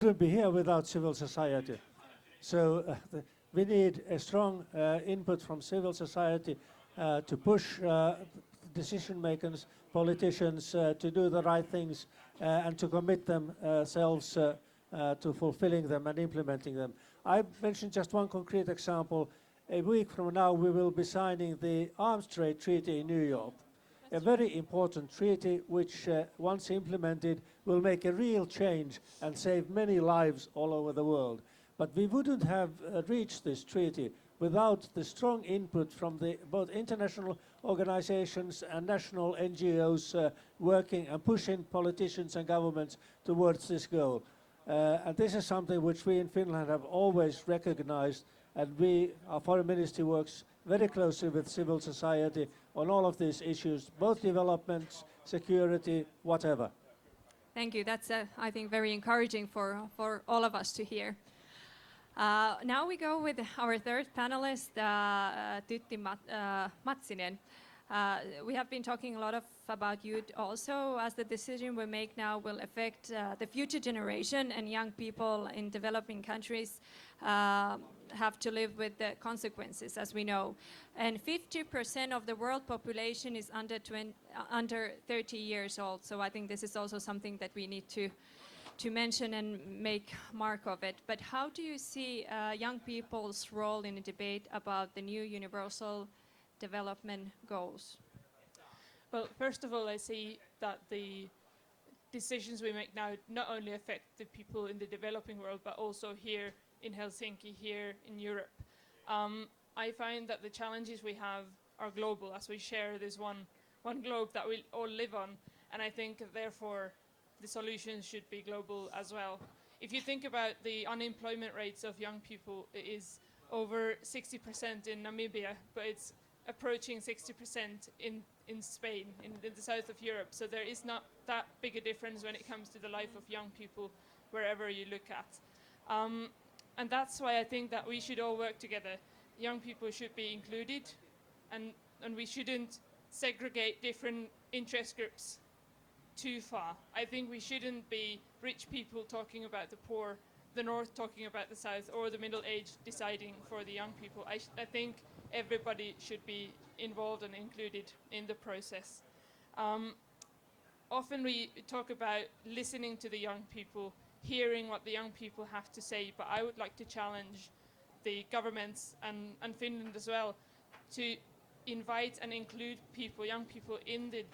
wouldn't be here without civil society. So we need a strong input from civil society to push decision makers, politicians to do the right things and to commit themselves to fulfilling them and implementing them. I mentioned just one concrete example. A week from now we will be signing the Arms Trade Treaty in New York. A very important treaty which, once implemented, will make a real change and save many lives all over the world. But we wouldn't have reached this treaty without the strong input from both international organizations and national NGOs working and pushing politicians and governments towards this goal. And this is something which we in Finland have always recognized, and our foreign ministry works very closely with civil society on all of these issues, both development, security, whatever. Thank you. That's, I think, very encouraging for all of us to hear. Now we go with our third panelist, Tytti Matsinen. We have been talking a lot about youth also, as the decision we make now will affect the future generation, and young people in developing countries have to live with the consequences, as we know. And 50% of the world population is under 30 years old, so I think this is also something that we need to mention and make mark of it. But how do you see young people's role in a debate about the new Universal Development Goals? Well, first of all, I see that the decisions we make now not only affect the people in the developing world, but also here in Helsinki, here in Europe. I find that the challenges we have are global, as we share this one globe that we all live on, and I think therefore the solutions should be global as well. If you think about the unemployment rates of young people, it is over 60% in Namibia, but it's approaching 60% in Spain, in the south of Europe. So there is not that big a difference when it comes to the life of young people wherever you look at. And that's why I think that we should all work together. Young people should be included, and we shouldn't segregate different interest groups too far. I think we shouldn't be rich people talking about the poor, the North talking about the South, or the middle-aged deciding for the young people. I think everybody should be involved and included in the process. Often we talk about listening to the young people, hearing what the young people have to say, but I would like to challenge the governments and Finland as well to invite and include people, young people, in the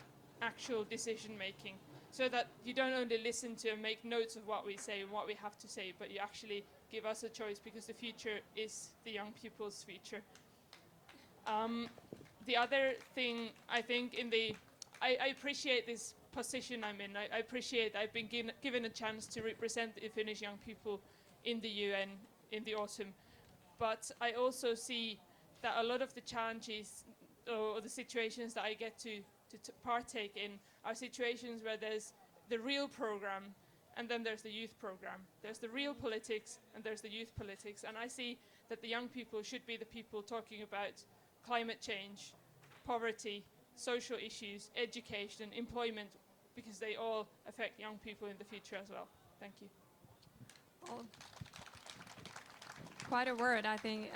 actual decision making, so that you don't only listen to and make notes of what we say and what we have to say, but you actually give us a choice, because the future is the young people's future. The other thing, I think, I appreciate this position I'm in. I appreciate I've been given a chance to represent the Finnish young people in the UN in the autumn. But I also see that a lot of the challenges or the situations that I get to partake in are situations where there's the real program and then there's the youth program. There's the real politics and there's the youth politics. And I see that the young people should be the people talking about climate change, poverty, social issues, education, employment, because they all affect young people in the future as well. Thank you. Well, quite a word. I think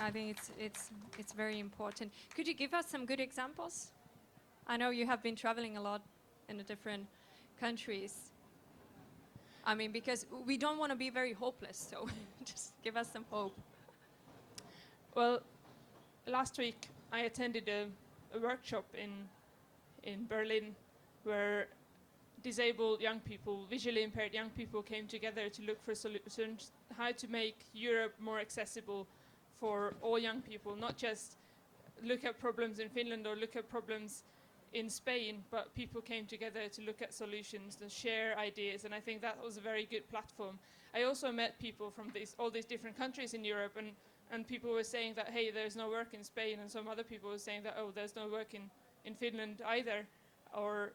it's very important. Could you give us some good examples? I know you have been traveling a lot in the different countries. I mean, because we don't want to be very hopeless, so just give us some hope. Well, last week I attended a workshop in Berlin where disabled young people, visually impaired young people, came together to look for solutions, how to make Europe more accessible for all young people, not just look at problems in Finland or look at problems in Spain, but people came together to look at solutions and share ideas, and I think that was a very good platform. I also met people from all these different countries in Europe, and people were saying that, hey, there's no work in Spain, and some other people were saying that, oh, there's no work in Finland either, or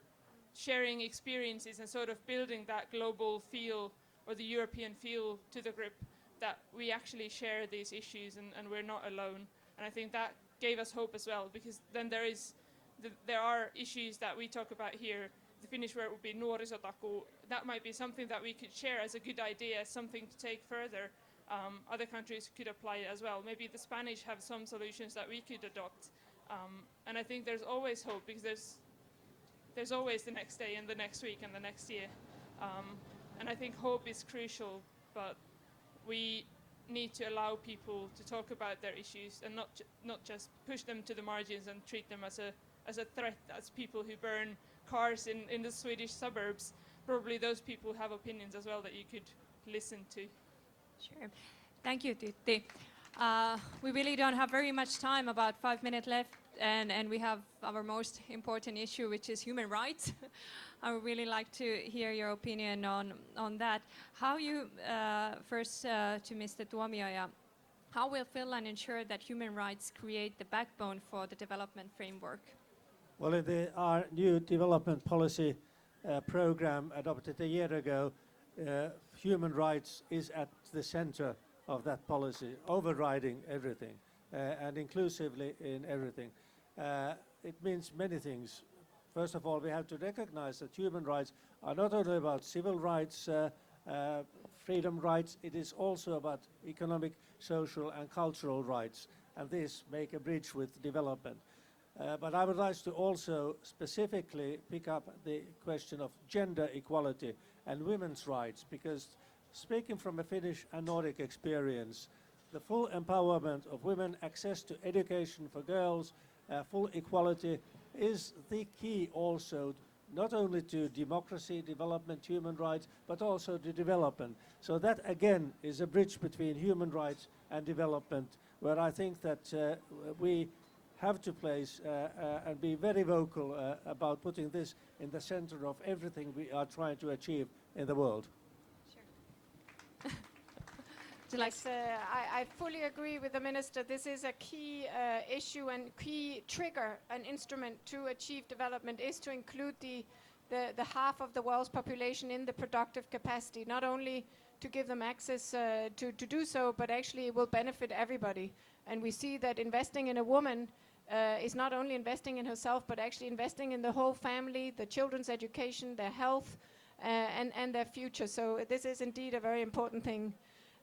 sharing experiences and sort of building that global feel or the European feel to the group, that we actually share these issues and we're not alone. And I think that gave us hope as well, because then there are issues that we talk about here the Finnish word would be nuorisotaku. That might be something that we could share as a good idea, something to take further. Other countries could apply it as well. Maybe the Spanish have some solutions that we could adopt. And I think there's always hope, because there's always the next day and the next week and the next year. And I think hope is crucial, but we need to allow people to talk about their issues and not just push them to the margins and treat them as a threat, as people who burn cars in the Swedish suburbs. Probably those people have opinions as well that you could listen to. Sure. Thank you, Tytti. We really don't have very much time, about 5 minutes left, and we have our most important issue, which is human rights. I would really like to hear your opinion on that. How you, first to Mr. Tuomioja, how will Finland ensure that human rights create the backbone for the development framework? Well, in our new development policy program adopted a year ago, human rights is at the center of that policy, overriding everything and inclusively in everything. It means many things. First of all, we have to recognize that human rights are not only about civil rights, freedom rights, it is also about economic, social and cultural rights, and this make a bridge with development. But I would like to also specifically pick up the question of gender equality and women's rights, because speaking from a Finnish and Nordic experience, the full empowerment of women, access to education for girls, full equality is the key also, not only to democracy, development, human rights, but also to development. So that again is a bridge between human rights and development, where I think that we have to place and be very vocal about putting this in the center of everything we are trying to achieve in the world. Yes, I fully agree with the Minister. This is a key issue and key trigger, an instrument to achieve development is to include the half of the world's population in the productive capacity, not only to give them access to do so, but actually it will benefit everybody. And we see that investing in a woman is not only investing in herself, but actually investing in the whole family, the children's education, their health, and their future. So this is indeed a very important thing.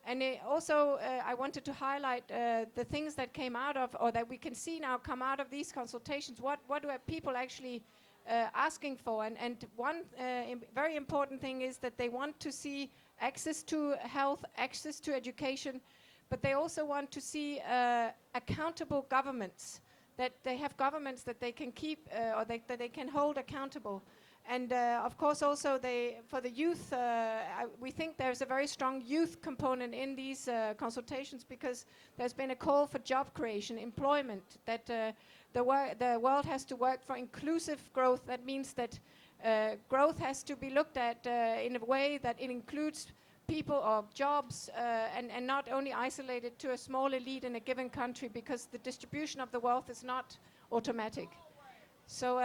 And also, I wanted to highlight the things that came out of, or that we can see now come out of these consultations. What are people actually asking for? And one very important thing is that they want to see access to health, access to education, but they also want to see accountable governments, that they have governments that they can keep or that they can hold accountable. And of course also for the youth, we think there's a very strong youth component in these consultations, because there's been a call for job creation, employment, that the world has to work for inclusive growth. That means that growth has to be looked at in a way that it includes people or jobs and not only isolated to a small elite in a given country, because the distribution of the wealth is not automatic. So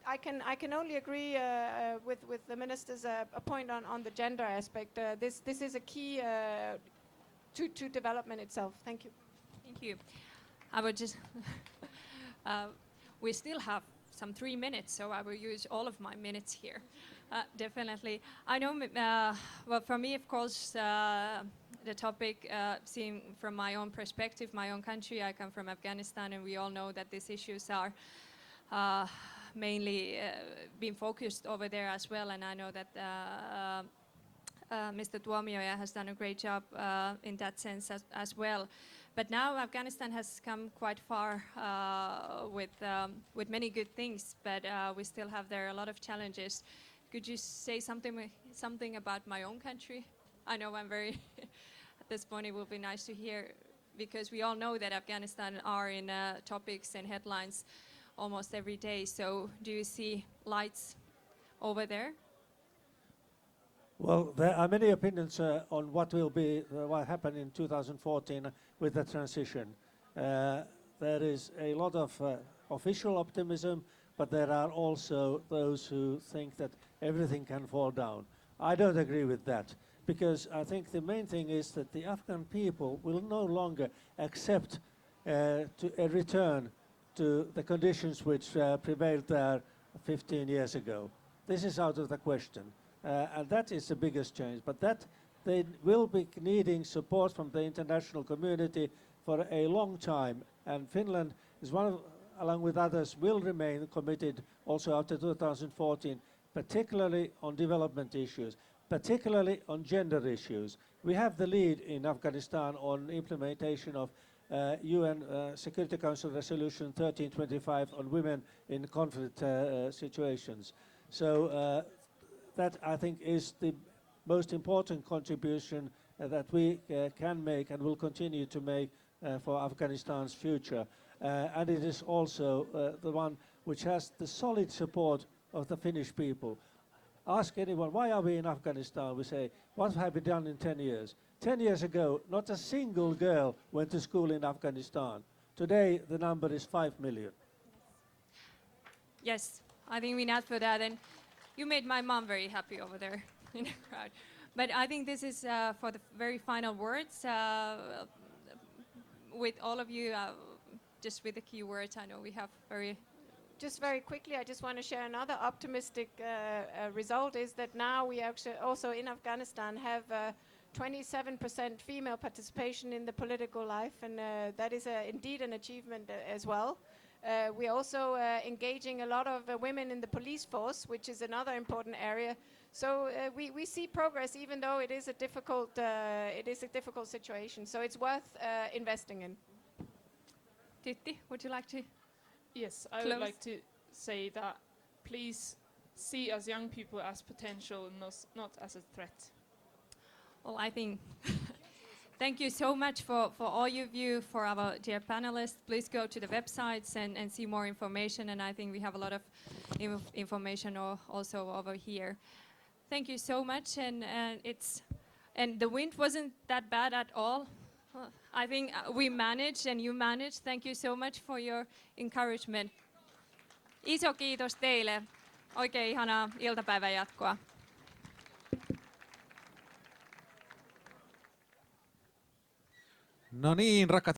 I can only agree with the Minister's point on the gender aspect. This is a key to development itself. Thank you. Thank you. I would just, we still have some 3 minutes, so I will use all of my minutes here. Definitely. I know, well, for me, of course, the topic, seen from my own perspective, my own country, I come from Afghanistan, and we all know that these issues are mainly being focused over there as well, and I know that Mr. Tuomioja has done a great job in that sense as well. But now Afghanistan has come quite far with many good things, but we still have there a lot of challenges. Could you say something about my own country? I know I'm very, at this point it will be nice to hear, because we all know that Afghanistan are in topics and headlines almost every day. So do you see lights over there? Well, there are many opinions on what will be, what happened in 2014 with the transition. There is a lot of official optimism, but there are also those who think that everything can fall down. I don't agree with that, because I think the main thing is that the Afghan people will no longer accept a return to the conditions which prevailed there 15 years ago. this is out of the question. And that is the biggest change. But that they will be needing support from the international community for a long time. And Finland is one of, along with others, will remain committed also after 2014, particularly on development issues, particularly on gender issues. We have the lead in Afghanistan on implementation of UN Security Council Resolution 1325 on women in conflict situations. So that, I think, is the most important contribution that we can make and will continue to make for Afghanistan's future. And it is also the one which has the solid support of the Finnish people. Ask anyone, why are we in Afghanistan? We say, what have we done in 10 years? 10 years ago, not a single girl went to school in Afghanistan. Today, the number is 5 million. Yes, I think we need for that. And you made my mom very happy over there in the crowd. But I think this is for the very final words. With all of you, just with the key words, I know we have very... Just very quickly, I just want to share another optimistic result is that now we actually also in Afghanistan have 27% female participation in the political life, and that is indeed an achievement as well. We're also engaging a lot of women in the police force, which is another important area. So we see progress, even though it is a difficult situation. So it's worth investing in. Tytti, would you like to? Yes, I would like to say that please see us young people as potential and not as a threat. Well, I think thank you so much for all of you, for our dear panelists. Please go to the websites and see more information. And I think we have a lot of information also over here. Thank you so much. And the wind wasn't that bad at all. I think we managed and you managed. Thank you so much for your encouragement. Iso kiitos teille. Oikein ihanaa iltapäivän jatkoa. No niin, rakkaat